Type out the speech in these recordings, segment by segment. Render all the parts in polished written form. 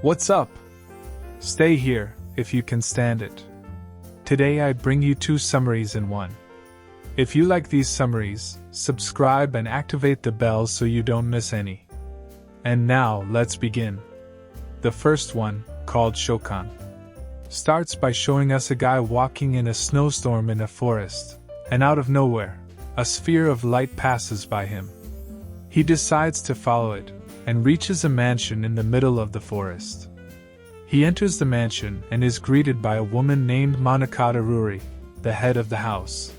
What's up? Stay here, if you can stand it. Today I bring you 2 summaries in one. If you like these summaries, subscribe and activate the bell so you don't miss any. And now, let's begin. The first one, called Shoukan, starts by showing us a guy walking in a snowstorm in a forest, and out of nowhere, a sphere of light passes by him. He decides to follow it, and reaches a mansion in the middle of the forest. He enters the mansion and is greeted by a woman named Monokata Ruri, the head of the house.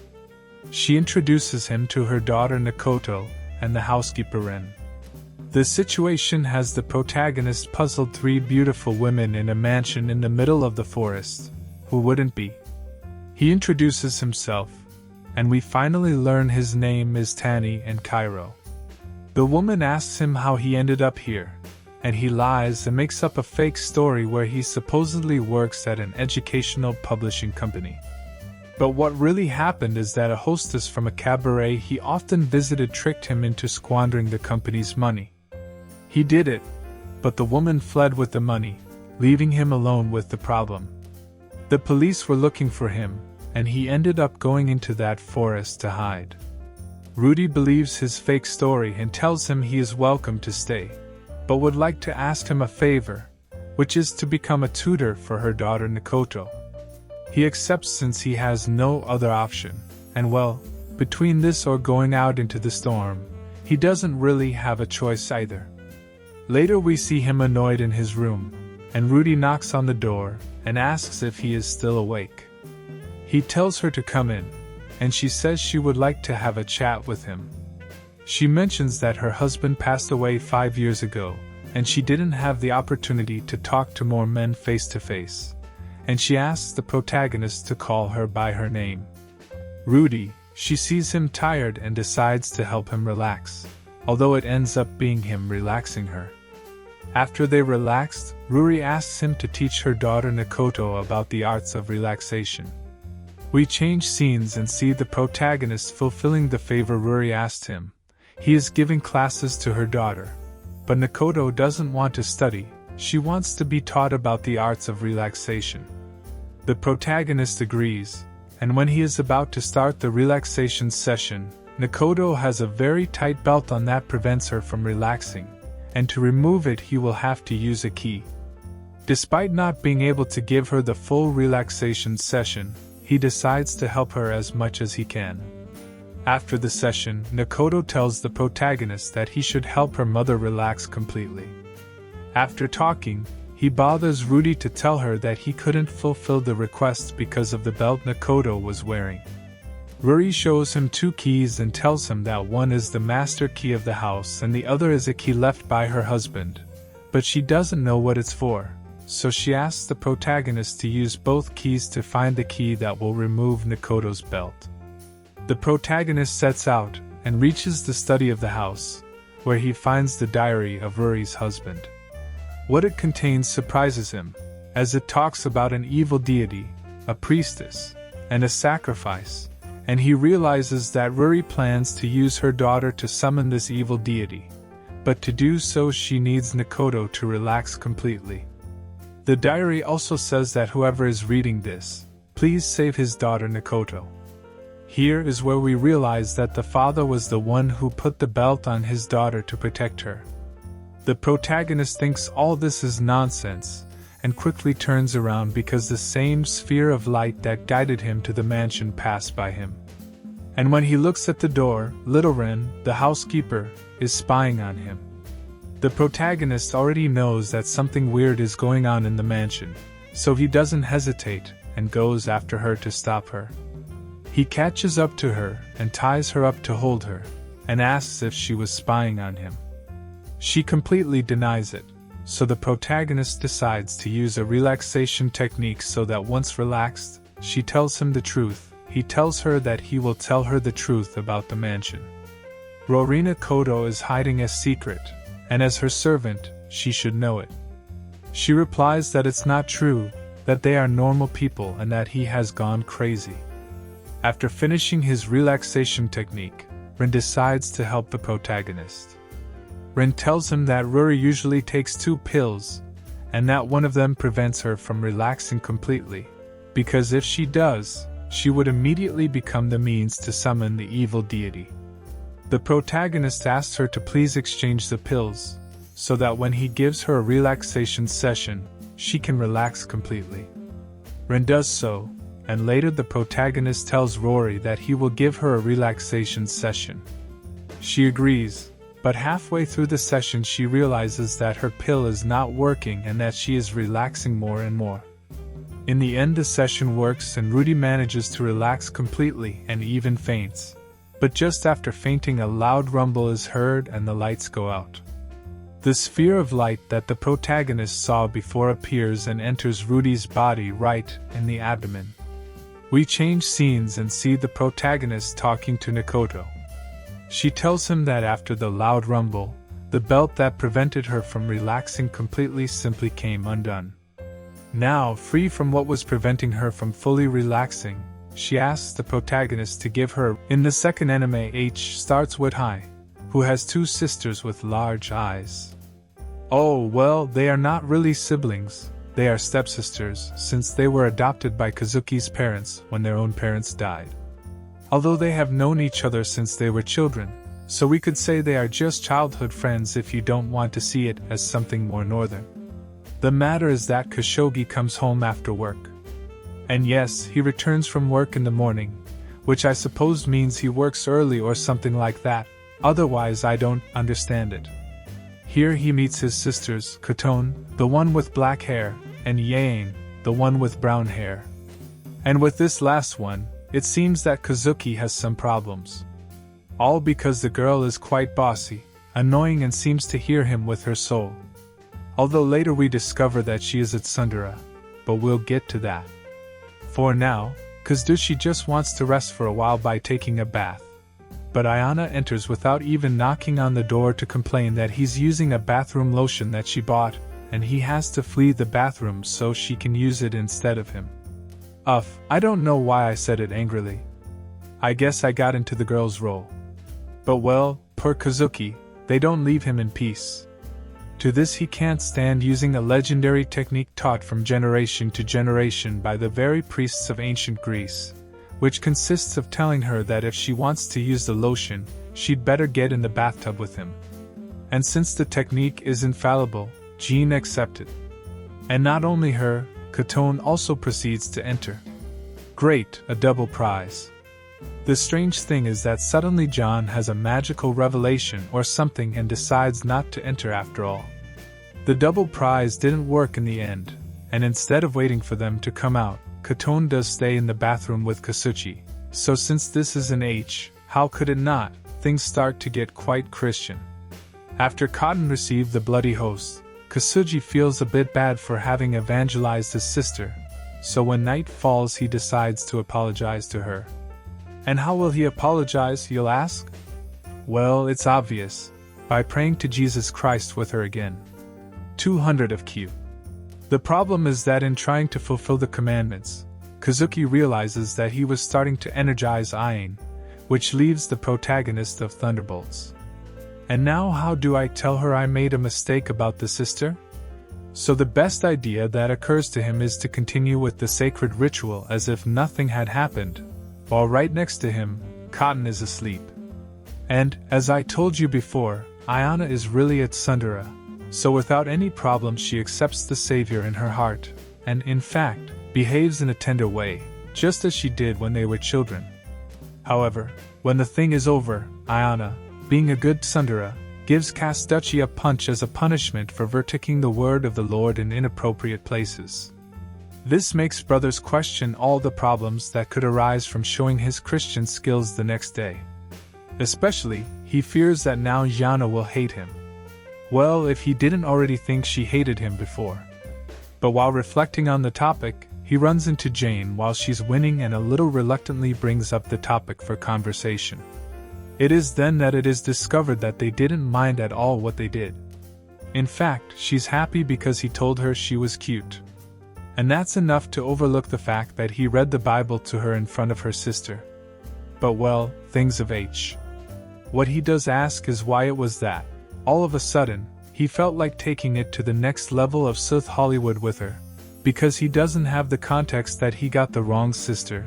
She introduces him to her daughter Nakoto and the housekeeper Ren. The situation has the protagonist puzzled 3 beautiful women in a mansion in the middle of the forest. Who wouldn't be? He introduces himself, and we finally learn his name is Tani and Cairo. The woman asks him how he ended up here, and he lies and makes up a fake story where he supposedly works at an educational publishing company. But what really happened is that a hostess from a cabaret he often visited tricked him into squandering the company's money. He did it, but the woman fled with the money, leaving him alone with the problem. The police were looking for him, and he ended up going into that forest to hide. Rudy believes his fake story and tells him he is welcome to stay, but would like to ask him a favor, which is to become a tutor for her daughter Nakoto. He accepts since he has no other option, and well, between this or going out into the storm, he doesn't really have a choice either. Later we see him annoyed in his room, and Rudy knocks on the door and asks if he is still awake. He tells her to come in, and she says she would like to have a chat with him. She mentions that her husband passed away 5 years ago, and she didn't have the opportunity to talk to more men face to face, and she asks the protagonist to call her by her name. Rudy, she sees him tired and decides to help him relax, although it ends up being him relaxing her. After they relaxed, Ruri asks him to teach her daughter Nakoto about the arts of relaxation. We change scenes and see the protagonist fulfilling the favor Ruri asked him. He is giving classes to her daughter, but Nakoto doesn't want to study, she wants to be taught about the arts of relaxation. The protagonist agrees, and when he is about to start the relaxation session, Nakoto has a very tight belt on that prevents her from relaxing, and to remove it he will have to use a key. Despite not being able to give her the full relaxation session, he decides to help her as much as he can. After the session, Nakoto tells the protagonist that he should help her mother relax completely. After talking, he bothers Rudy to tell her that he couldn't fulfill the request because of the belt Nakoto was wearing. Ruri shows him 2 keys and tells him that one is the master key of the house and the other is a key left by her husband, but she doesn't know what it's for, so she asks the protagonist to use both keys to find the key that will remove Nakoto's belt. The protagonist sets out and reaches the study of the house, where he finds the diary of Ruri's husband. What it contains surprises him, as it talks about an evil deity, a priestess, and a sacrifice, and he realizes that Ruri plans to use her daughter to summon this evil deity, but to do so she needs Nakoto to relax completely. The diary also says that whoever is reading this, please save his daughter Nakoto. Here is where we realize that the father was the one who put the belt on his daughter to protect her. The protagonist thinks all this is nonsense, and quickly turns around because the same sphere of light that guided him to the mansion passed by him. And when he looks at the door, little Ren, the housekeeper, is spying on him. The protagonist already knows that something weird is going on in the mansion, so he doesn't hesitate and goes after her to stop her. He catches up to her and ties her up to hold her, and asks if she was spying on him. She completely denies it, so the protagonist decides to use a relaxation technique so that once relaxed, she tells him the truth. He tells her that he will tell her the truth about the mansion. Rorina Koto is hiding a secret, and as her servant, she should know it. She replies that it's not true, that they are normal people and that he has gone crazy. After finishing his relaxation technique, Ren decides to help the protagonist. Ren tells him that Ruri usually takes 2 pills, and that one of them prevents her from relaxing completely, because if she does, she would immediately become the means to summon the evil deity. The protagonist asks her to please exchange the pills, so that when he gives her a relaxation session, she can relax completely. Ren does so, and later the protagonist tells Rory that he will give her a relaxation session. She agrees, but halfway through the session she realizes that her pill is not working and that she is relaxing more and more. In the end the session works and Rudy manages to relax completely and even faints. But just after fainting a loud rumble is heard and the lights go out. The sphere of light that the protagonist saw before appears and enters Rudy's body right in the abdomen. We change scenes and see the protagonist talking to Nikoto. She tells him that after the loud rumble, the belt that prevented her from relaxing completely simply came undone. Now, free from what was preventing her from fully relaxing, she asks the protagonist to give her. In the second anime, H starts with Hai, who has two sisters with large eyes. Oh, well, they are not really siblings, they are stepsisters, since they were adopted by Kazuki's parents when their own parents died. Although they have known each other since they were children, so we could say they are just childhood friends if you don't want to see it as something more northern. The matter is that Khashoggi comes home after work. And yes, he returns from work in the morning, which I suppose means he works early or something like that, otherwise I don't understand it. Here he meets his sisters, Katone, the one with black hair, and Yang, the one with brown hair. And with this last one, it seems that Kazuki has some problems. All because the girl is quite bossy, annoying and seems to hear him with her soul. Although later we discover that she is a tsundere, but we'll get to that. For now, Kazushi just wants to rest for a while by taking a bath. But Ayana enters without even knocking on the door to complain that he's using a bathroom lotion that she bought, and he has to flee the bathroom so she can use it instead of him. I don't know why I said it angrily. I guess I got into the girl's role. But well, poor Kazuki, they don't leave him in peace. To this he can't stand using a legendary technique taught from generation to generation by the very priests of ancient Greece, which consists of telling her that if she wants to use the lotion, she'd better get in the bathtub with him. And since the technique is infallible, Jean accepted. And not only her, Katone also proceeds to enter. Great, a double prize. The strange thing is that suddenly John has a magical revelation or something and decides not to enter after all. The double prize didn't work in the end, and instead of waiting for them to come out, Katone does stay in the bathroom with Kasuchi. So since this is an H, how could it not? Things start to get quite Christian. After Cotton received the bloody host, Kasuji feels a bit bad for having evangelized his sister, so when night falls he decides to apologize to her. And how will he apologize, you'll ask? Well, it's obvious, by praying to Jesus Christ with her again. 200 of Q. The problem is that in trying to fulfill the commandments, Kazuki realizes that he was starting to energize Ain, which leaves the protagonist of Thunderbolts. And now how do I tell her I made a mistake about the sister? So the best idea that occurs to him is to continue with the sacred ritual as if nothing had happened, while right next to him, Cotton is asleep. And, as I told you before, Ayana is really a tsundere, so without any problem she accepts the savior in her heart, and in fact, behaves in a tender way, just as she did when they were children. However, when the thing is over, Ayana, being a good tsundere, gives Kastuchi a punch as a punishment for verticking the word of the Lord in inappropriate places. This makes Brothers question all the problems that could arise from showing his Christian skills the next day. Especially, he fears that now Yana will hate him. Well, if he didn't already think she hated him before. But while reflecting on the topic, he runs into Jane while she's winning and a little reluctantly brings up the topic for conversation. It is then that it is discovered that they didn't mind at all what they did. In fact, she's happy because he told her she was cute. And that's enough to overlook the fact that he read the Bible to her in front of her sister. But well, things of H. What he does ask is why it was that, all of a sudden, he he felt like taking it to the next level of South Hollywood with her, because he doesn't have the context that he got the wrong sister.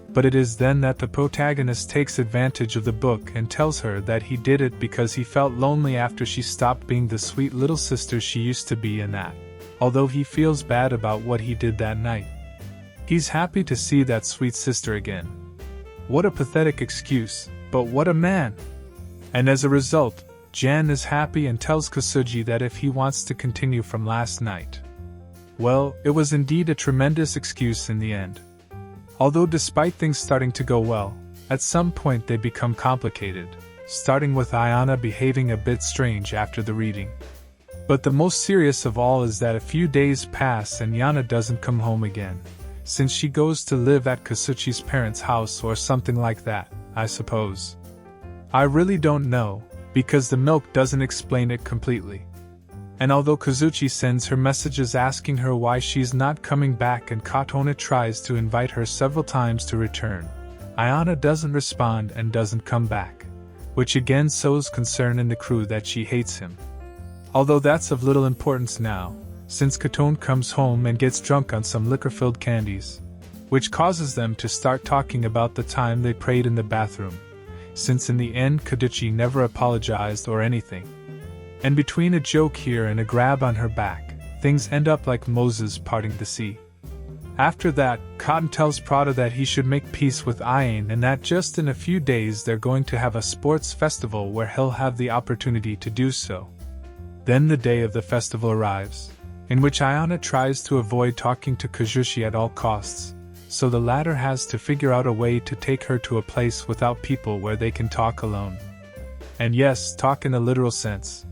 But it is then that the protagonist takes advantage of the book and tells her that he did it because he felt lonely after she stopped being the sweet little sister she used to be, and that, although he feels bad about what he did that night, he's happy to see that sweet sister again. What a pathetic excuse, but what a man! And as a result, Jan is happy and tells Kasuji that if he wants to continue from last night. Well, it was indeed a tremendous excuse in the end. Although despite things starting to go well, at some point they become complicated, starting with Ayana behaving a bit strange after the reading. But the most serious of all is that a few days pass and Yana doesn't come home again, since she goes to live at Kasuchi's parents' house or something like that, I suppose. I really don't know, because the milk doesn't explain it completely. And although Kazuchi sends her messages asking her why she's not coming back and Katona tries to invite her several times to return, Ayana doesn't respond and doesn't come back, which again sows concern in the crew that she hates him. Although that's of little importance now, since Katone comes home and gets drunk on some liquor-filled candies, which causes them to start talking about the time they prayed in the bathroom, since in the end Kaduchi never apologized or anything. And between a joke here and a grab on her back, things end up like Moses parting the sea. After that, Cotton tells Prada that he should make peace with Ayin and that just in a few days they're going to have a sports festival where he'll have the opportunity to do so. Then the day of the festival arrives, in which Ayana tries to avoid talking to Kazushi at all costs, so the latter has to figure out a way to take her to a place without people where they can talk alone. And yes, talk in a literal sense.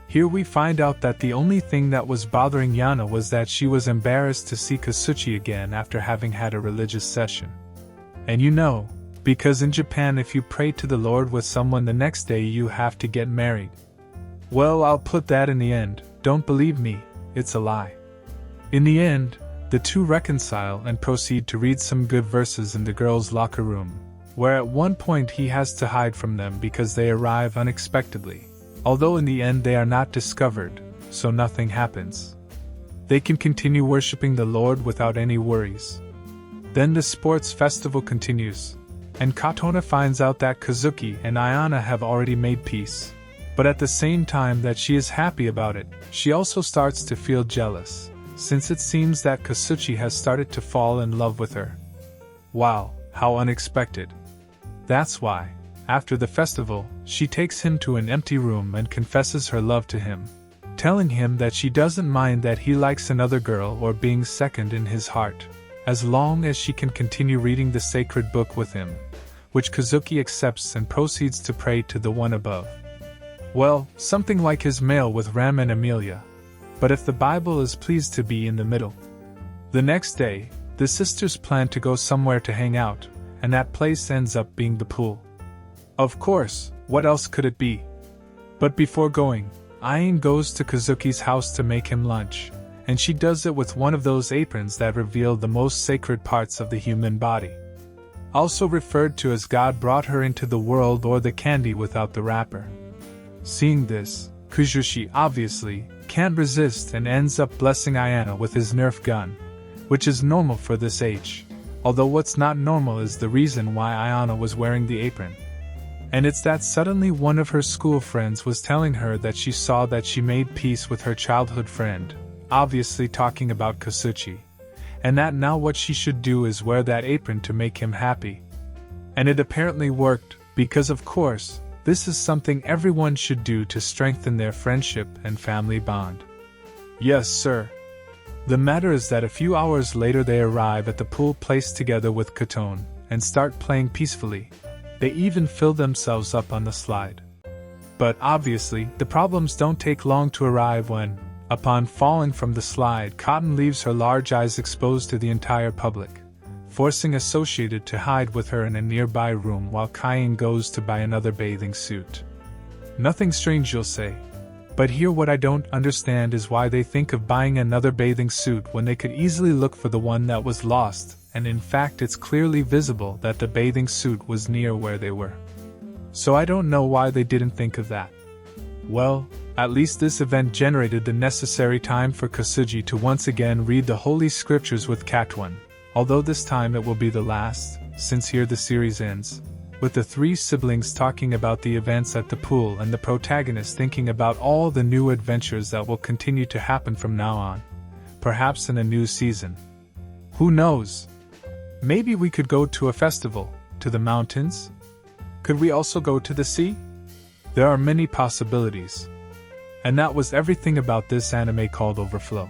Here we find out that the only thing that was bothering Yana was that she was embarrassed to see Kasuchi again after having had a religious session. And you know, because in Japan if you pray to the Lord with someone the next day you have to get married. Well, I'll put that in the end, don't believe me, it's a lie. In the end, the two reconcile and proceed to read some good verses in the girls' locker room, where at one point he has to hide from them because they arrive unexpectedly. Although in the end they are not discovered, so nothing happens. They can continue worshipping the Lord without any worries. Then the sports festival continues, and Katona finds out that Kazuki and Ayana have already made peace. But at the same time that she is happy about it, she also starts to feel jealous, since it seems that Kasuchi has started to fall in love with her. Wow, how unexpected. That's why, after the festival, she takes him to an empty room and confesses her love to him, telling him that she doesn't mind that he likes another girl or being second in his heart, as long as she can continue reading the sacred book with him, which Kazuki accepts and proceeds to pray to the one above. Well, something like his mail with Ram and Amelia, but if the Bible is pleased to be in the middle. The next day, the sisters plan to go somewhere to hang out, and that place ends up being the pool. Of course, what else could it be? But before going, Ayin goes to Kazuki's house to make him lunch, and she does it with one of those aprons that reveal the most sacred parts of the human body. Also referred to as God brought her into the world or the candy without the wrapper. Seeing this, Kazushi obviously can't resist and ends up blessing Ayana with his Nerf gun, which is normal for this age, although what's not normal is the reason why Ayana was wearing the apron. And it's that suddenly one of her school friends was telling her that she saw that she made peace with her childhood friend, obviously talking about Kasuchi, and that now what she should do is wear that apron to make him happy. And it apparently worked, because of course, this is something everyone should do to strengthen their friendship and family bond. Yes, sir. The matter is that a few hours later they arrive at the pool place together with Katone, and start playing peacefully. They even fill themselves up on the slide. But obviously, the problems don't take long to arrive when, upon falling from the slide, Cotton leaves her large eyes exposed to the entire public, forcing Associated to hide with her in a nearby room while Cayenne goes to buy another bathing suit. Nothing strange, you'll say. But here what I don't understand is why they think of buying another bathing suit when they could easily look for the one that was lost, and in fact it's clearly visible that the bathing suit was near where they were. So I don't know why they didn't think of that. Well, at least this event generated the necessary time for Kasuji to once again read the Holy Scriptures with Katwan, although this time it will be the last, since here the series ends, with the three siblings talking about the events at the pool and the protagonist thinking about all the new adventures that will continue to happen from now on, perhaps in a new season. Who knows? Maybe we could go to a festival, to the mountains? Could we also go to the sea? There are many possibilities. And that was everything about this anime called Overflow.